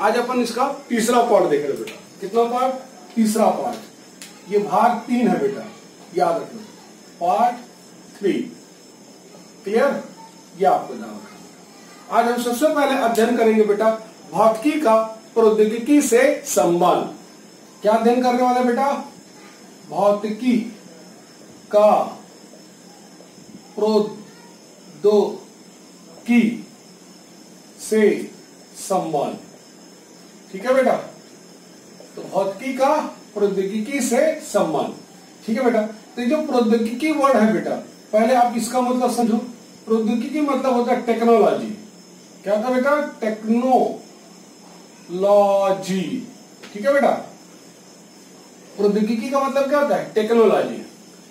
आज अपन इसका तीसरा पार्ट देख रहे बेटा। कितना पार्ट? तीसरा पार्ट। ये भाग 3 है बेटा, याद रखना, पार्ट 3। क्लियर? ये आपको ध्यान रखना। आज हम सबसे पहले अध्ययन करेंगे बेटा भौतिकी का प्रौद्योगिकी से संबंध। क्या अध्ययन करने वाले बेटा? भौतिकी का प्रौद्योगिकी से संबंध। ठीक है बेटा? तो भौतिकी का प्रौद्योगिकी से संबंध। ठीक है बेटा? तो जो प्रौद्योगिकी वर्ड है बेटा, पहले आप इसका मतलब समझो। प्रौद्योगिकी मतलब होता है टेक्नोलॉजी। क्या होता है बेटा? टेक्नोलॉजी। ठीक है बेटा? प्रौद्योगिकी का मतलब क्या होता है? टेक्नोलॉजी।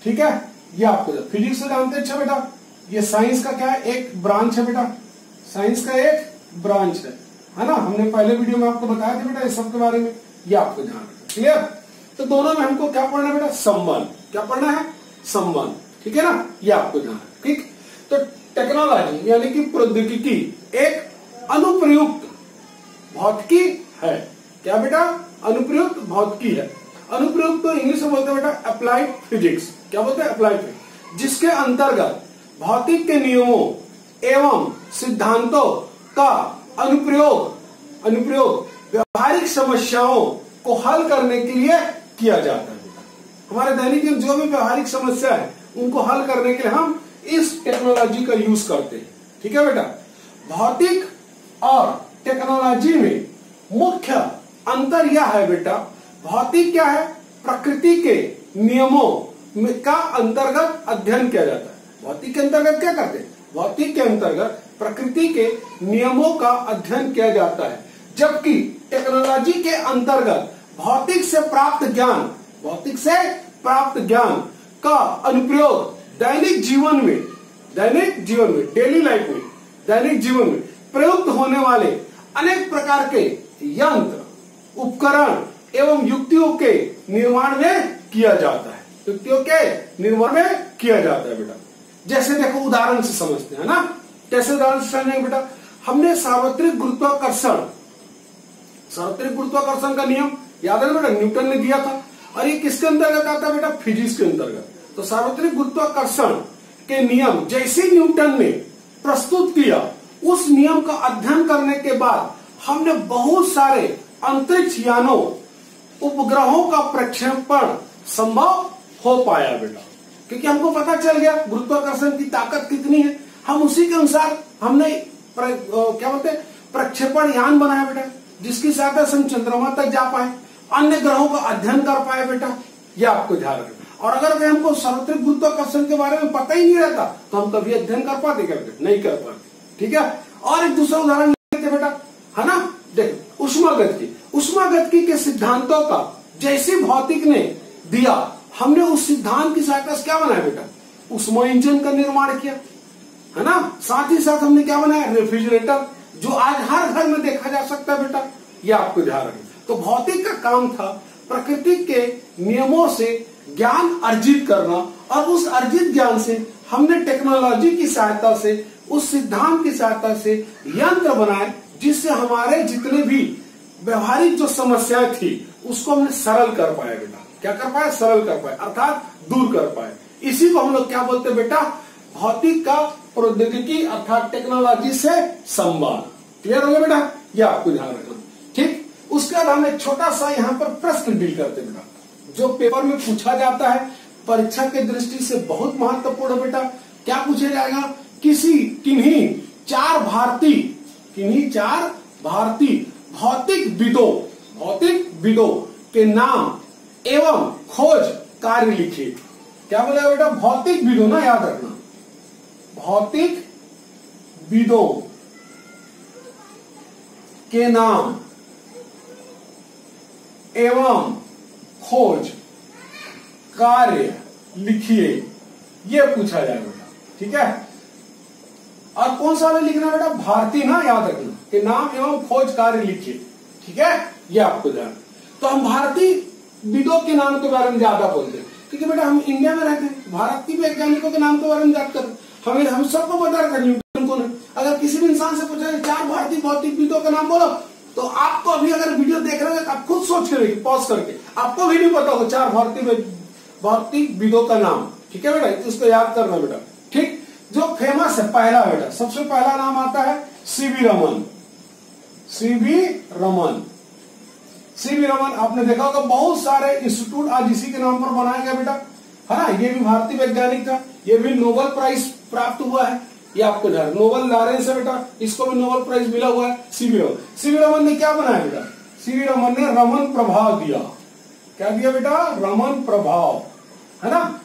ठीक है? ये आपको फिजिक्स से जानते हैं। अच्छा बेटा, ये साइंस का क्या है? एक ब्रांच है बेटा, साइंस का एक ब्रांच है ना? हमने पहले वीडियो में आपको बताया था बेटा इस सब के बारे में। ये आपको ध्यान रखना। क्लियर? तो दोनों में हमको क्या पढ़ना है बेटा? संबंध। क्या पढ़ना है? संबंध। ठीक है ना? ये आपको ध्यान रखना। ठीक? तो टेक्नोलॉजी यानी कि प्रौद्योगिकी एक अनुप्रयुक्त भौतिकी है। क्या बेटा? अनुप्रयुक्त भौतिकी है। अनुप्रयुक्त तो इंग्लिश में बोलते हैं बेटा अप्लाइड फिजिक्स। क्या बोलते हैं? अप्लाइड फिजिक्स, जिसके अंतर्गत भौतिक के नियमों एवं सिद्धांतों का अनुप्रयोग व्यवहारिक समस्याओं को हल करने के लिए किया जाता है। हमारे दैनिक जो भी व्यवहारिक समस्या है उनको हल करने के लिए हम इस टेक्नोलॉजी का यूज करते हैं। ठीक है बेटा? भौतिक और टेक्नोलॉजी में मुख्य अंतर यह है बेटा, भौतिक क्या है? प्रकृति के नियमों का अंतर्गत अध्ययन किया जाता है। भौतिक के अंतर्गत क्या करते हैं? भौतिक के अंतर्गत प्रकृति के नियमों का अध्ययन किया जाता है, जबकि टेक्नोलॉजी के अंतर्गत भौतिक से प्राप्त ज्ञान का अनुप्रयोग दैनिक जीवन में डेली लाइफ में, दैनिक जीवन में प्रयुक्त होने वाले अनेक प्रकार के यंत्र, उपकरण एवं युक्तियों के निर्माण में किया जाता है। बेटा जैसे देखो, उदाहरण से समझते हैं ना। कैसे उदाहरण से समझेंगे बेटा? हमने सार्वत्रिक गुरुत्वाकर्षण का नियम याद है बेटा, न्यूटन ने दिया था। और ये किसके अंतर्गत आता है बेटा? फिजिक्स के अंतर्गत। तो सार्वत्रिक गुरुत्वाकर्षण के नियम जैसे न्यूटन ने प्रस्तुत किया, उस नियम का अध्ययन करने के बाद हमने बहुत सारे अंतरिक्ष यानों, उपग्रहों का प्रक्षेपण संभव हो पाया बेटा, क्योंकि हमको पता चल गया गुरुत्वाकर्षण की ताकत कितनी है। हम उसी के अनुसार हमने प्रक्षेपण यान बनाया बेटा, जिसकी सहायता से हम चंद्रमा तक जा पाए, अन्य ग्रहों का अध्ययन कर पाए बेटा। यह आपको ध्यान रखना। और अगर हमको सार्वत्रिक गुरुत्वाकर्षण के बारे में पता ही नहीं रहता तो हम कभी अध्ययन कर पाते क्या? नहीं कर पाते। ठीक है? और एक दूसरा उदाहरण लेते बेटा, है ना? देखो, उष्मागतिकी के सिद्धांतों का जैसे भौतिक ने दिया, हमने उस सिद्धांत की सहायता से क्या बनाया बेटा? उष्मा इंजन का निर्माण किया, है ना? साथ ही साथ हमने क्या बनाया? रेफ्रिजरेटर, जो आज हर घर में देखा जा सकता है बेटा। यह आपको ध्यान रखना। तो भौतिक का काम था प्रकृति के नियमों से ज्ञान अर्जित करना, और उस अर्जित ज्ञान से हमने टेक्नोलॉजी की सहायता से, उस सिद्धांत की सहायता से यंत्र बनाए, जिससे हमारे जितने भी व्यवहारिक जो समस्याएं थी उसको हमने सरल कर पाए बेटा। क्या कर पाए? सरल कर पाए, अर्थात दूर कर पाए। इसी को हम लोग क्या बोलते हैं बेटा? भौतिक का प्रौद्योगिकी अर्थात टेक्नोलॉजी से संबंध। क्लियर हो गया बेटा? यह आपको ध्यान रखना। ठीक? उसके बाद हम एक छोटा सा यहाँ पर प्रश्न डील करते बेटा, जो पेपर में पूछा जाता है, परीक्षा के दृष्टि से बहुत महत्वपूर्ण है बेटा। क्या पूछा जाएगा? किन्हीं चार भारतीय भौतिक विदों के नाम एवं खोज कार्य लिखिए। क्या बोला बेटा? भौतिक विदों ना, याद रखना, भौतिक विदों के नाम एवं खोज कार्य लिखिए, ये पूछा जाएगा बेटा। ठीक है? और कौन सा लिखना बेटा? भारतीय ना, याद रखना, के नाम एवं खोज कार्य लिखिए। ठीक है? ये आपको ध्यान। तो हम भारतीय विदों के नाम के बारे में ज्यादा बोलते हैं, क्योंकि बेटा हम इंडिया में रहते हैं, भारत की वैज्ञानिकों के नाम के बारे में बात करते हैं। हम सबको पता रहता है न्यूटन कौन है। अगर किसी भी इंसान से पूछा 4 भारतीय भौतिक विदों का नाम बोलो, तो आपको अभी अगर वीडियो देख रहे हैं तो आप खुद सोच के देखिए, पॉज करके, आपको भी नहीं पता होगा 4 भौतिकविदों का नाम। ठीक है बेटा, इसको याद करना बेटा। ठीक, जो फेमस है पहला बेटा, सबसे पहला नाम आता है CV Raman. CV Raman, CV Raman आपने देखा होगा, बहुत सारे इंस्टीट्यूट आज इसी के नाम पर बनाया गया बेटा, है ना। ये भी भारतीय वैज्ञानिक था, ये भी नोबेल प्राइज प्राप्त हुआ है, ये आपको ध्यान, नोबेल लॉरेंस है बेटा, इसको भी नोबेल प्राइज मिला हुआ है। सीवी रमन, सीवी रमन ने क्या बनाया बेटा, सीवी रमन ने रमन प्रभाव दिया। क्या दिया बेटा, रमन प्रभाव, है ना।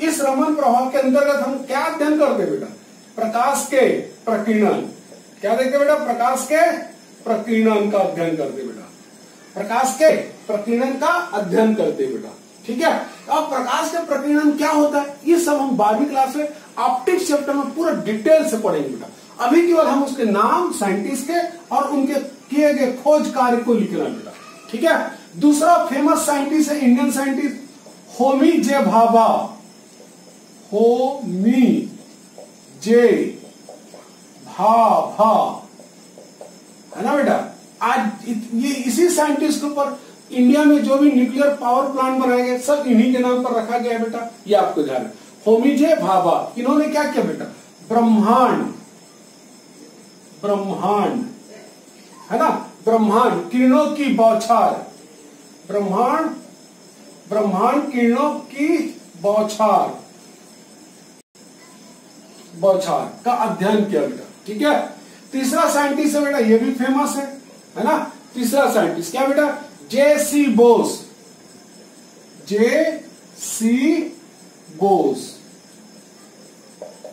इस रमन प्रभाव के अंतर्गत हम क्या अध्ययन करते बेटा, प्रकाश के प्रकीर्णन। क्या देखते बेटा, प्रकाश के प्रकीर्णन का अध्ययन करते बेटा, प्रकाश के प्रकीर्णन का अध्ययन करते बेटा। ठीक है, अब प्रकाश के प्रकीर्णन क्या होता है, ये सब हम 12वीं क्लास में ऑप्टिक्स चैप्टर में पूरा डिटेल से पढ़ेंगे बेटा। अभी केवल हम उसके नाम, साइंटिस्ट के और उनके किए गए खोज कार्य को लिखना बेटा। ठीक है, दूसरा फेमस साइंटिस्ट है, इंडियन साइंटिस्ट होमी जे भाभा। होमी जे भाभा, है ना बेटा। आज ये इसी साइंटिस्ट के ऊपर इंडिया में जो भी न्यूक्लियर पावर प्लांट बनाए गए सब इन्हीं के नाम पर रखा गया है बेटा, ये आपको ध्यान है। होमी जे भाभा, इन्होंने क्या किया बेटा, ब्रह्मांड, ब्रह्मांड, है ना, ब्रह्मांड किरणों की बौछार, ब्रह्मांड, ब्रह्मांड किरणों की बौछार, बौछार का अध्ययन किया बेटा। ठीक है, तीसरा साइंटिस्ट है बेटा, ये भी फेमस है ना। तीसरा साइंटिस्ट क्या बेटा, जे.सी. बोस। जे.सी. बोस,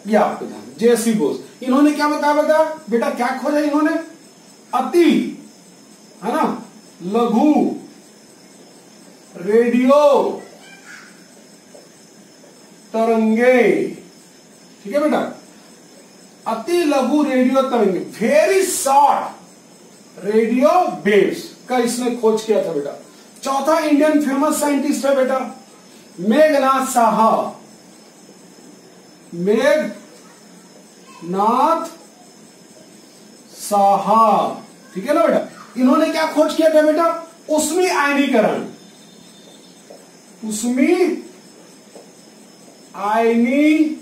ये आपको ध्यान, जे.सी. बोस, इन्होंने क्या बताया बेटा, क्या खोजा इन्होंने, अति, है ना, लघु रेडियो तरंगे। ठीक है बेटा, अति लघु रेडियो तरंगे, वेरी शॉर्ट रेडियो वेव्स का इसने खोज किया था बेटा। चौथा इंडियन फेमस साइंटिस्ट है बेटा मेघनाथ साहा। मेघनाथ साहा, ठीक है ना बेटा। इन्होंने क्या खोज किया था बेटा, उष्मी आयनीकरण, उष्मी आयनीकरण,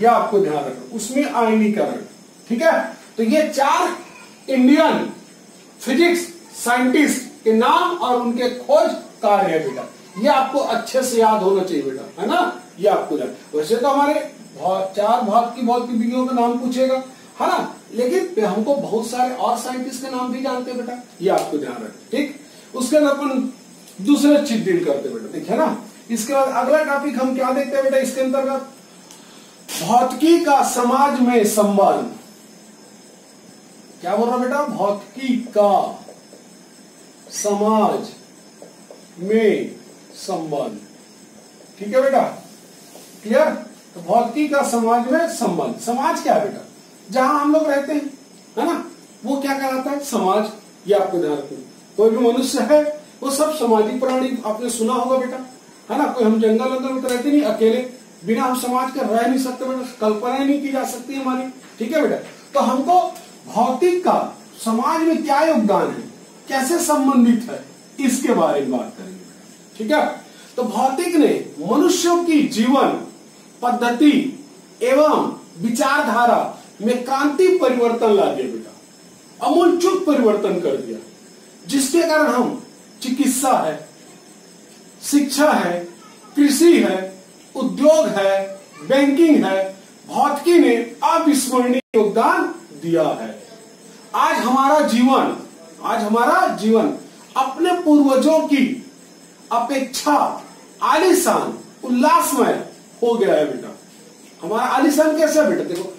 यह आपको ध्यान रखना, उष्मी आयनीकरण। ठीक है, तो ये 4 इंडियन फिजिक्स साइंटिस्ट के नाम और उनके खोज कार्य है बेटा, ये आपको अच्छे से याद होना चाहिए बेटा, है ना। ये आपको याद, वैसे तो हमारे 4 भौतिकविदों का नाम पूछेगा, है ना, लेकिन हमको बहुत सारे और साइंटिस्ट के नाम भी जानते हैं बेटा, ये आपको ध्यान रखें। ठीक, उसके बाद अपन दूसरे चीज डील करते बेटा, ठीक है ना। इसके बाद अगला टॉपिक हम क्या देखते हैं बेटा, इसके अंतर्गत भौतिकी का समाज में संबंध। क्या बोल रहा बेटा, भौतिकी का समाज में संबंध। ठीक है बेटा, क्लियर। तो भौतिकी का समाज में संबंध, समाज क्या है बेटा, जहां हम लोग रहते हैं, है ना, वो क्या कहलाता है, समाज। ये आपको ध्यान रखना, कोई भी मनुष्य है वो सब सामाजिक प्राणी, आपने सुना होगा बेटा, है ना। कोई हम जंगल अंदर में तो रहते नहीं, अकेले बिना हम समाज के रह नहीं सकते बेटा, कल्पना ही नहीं की जा सकती हमारी। ठीक है बेटा, तो हमको भौतिक का समाज में क्या योगदान है, कैसे संबंधित है, इसके बारे में बात करेंगे। ठीक है, तो भौतिक ने मनुष्यों की जीवन पद्धति एवं विचारधारा में क्रांति परिवर्तन ला दिया बेटा, आमूलचूल परिवर्तन कर दिया, जिसके कारण हम चिकित्सा है, शिक्षा है, कृषि है, उद्योग है, बैंकिंग है, भौतिकी ने अविस्मरणीय योगदान दिया है। आज हमारा जीवन अपने पूर्वजों की अपेक्षा आलीशान उल्लासमय हो गया है बेटा। हमारा आलीशान कैसा बेटा, देखो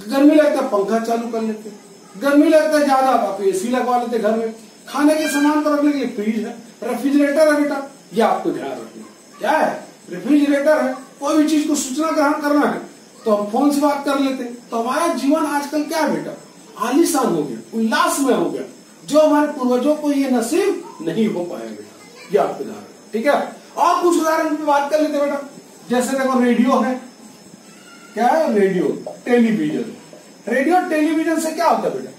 गर्मी लगता है पंखा चालू कर लेते, गर्मी लगता है ज्यादा तो एसी लगवा लेते घर में, खाने के सामान को रखने के लिए फ्रिज है, रेफ्रिजरेटर है बेटा, ये आपको ध्यान रखना। क्या है, रेफ्रिजरेटर है, कोई भी चीज को सूचना ग्रहण करना है तो हम फोन से बात कर लेते हैं। तो हमारा जीवन आजकल क्या है बेटा, आलीशान हो गया, उल्लासमय हो गया, जो हमारे पूर्वजों को ये नसीब नहीं हो पाया बेटा, ये आपको ध्यान रखना। ठीक है, और कुछ उदाहरण की बात कर लेते बेटा, जैसे देखो रेडियो है, क्या है, रेडियो टेलीविजन। रेडियो टेलीविजन से क्या होता है बेटा,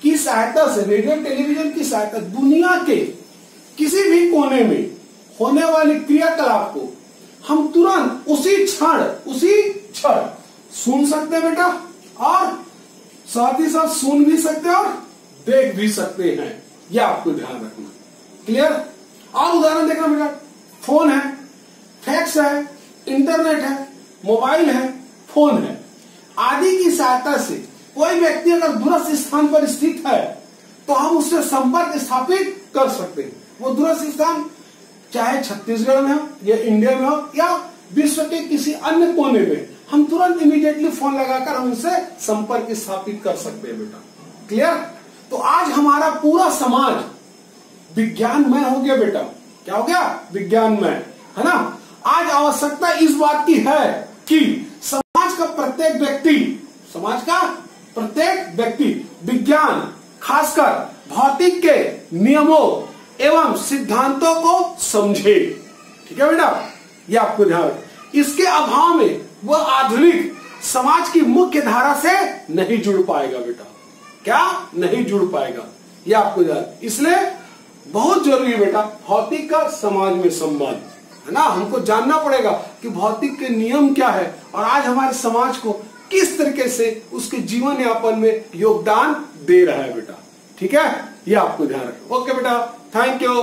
की सहायता से, रेडियो टेलीविजन की सहायता दुनिया के किसी भी कोने में होने वाली क्रियाकलाप को हम तुरंत उसी क्षण सुन सकते हैं बेटा, और साथ ही साथ सुन भी सकते हैं और देख भी सकते हैं। यह आपको ध्यान रखना। क्लियर? और उदाहरण देखना बेटा, फोन है, फैक्स है, इंटरनेट है, मोबाइल है, फोन है आदि की सहायता से कोई व्यक्ति अगर दूरस्थ स्थान पर स्थित है तो हम उससे संपर्क स्थापित कर सकते हैं। वो दूरस्थ स्थान चाहे छत्तीसगढ़ में हो या इंडिया में हो या विश्व के किसी अन्य कोने में, हम तुरंत इमीडिएटली फोन लगाकर हम उनसे संपर्क स्थापित कर सकते हैं बेटा। क्लियर? तो आज हमारा पूरा समाज विज्ञानमय हो गया बेटा। क्या हो गया? विज्ञानमय, है ना। आज आवश्यकता इस बात की है कि समाज का प्रत्येक व्यक्ति विज्ञान, खासकर भौतिक के नियमों एवं सिद्धांतों को समझे। ठीक है बेटा, ये आपको ध्यान रखें। इसके अभाव में वह आधुनिक समाज की मुख्य धारा से नहीं जुड़ पाएगा बेटा। क्या? नहीं जुड़ पाएगा, ये आपको ध्यान। इसलिए बहुत जरूरी है बेटा भौतिक का समाज में संबंध, है ना। हमको जानना पड़ेगा कि भौतिक के नियम क्या है और आज हमारे समाज को किस तरीके से उसके जीवन यापन में योगदान दे रहा है बेटा। ठीक है, ये आपको ध्यान रखें। ओके बेटा, थैंक यू।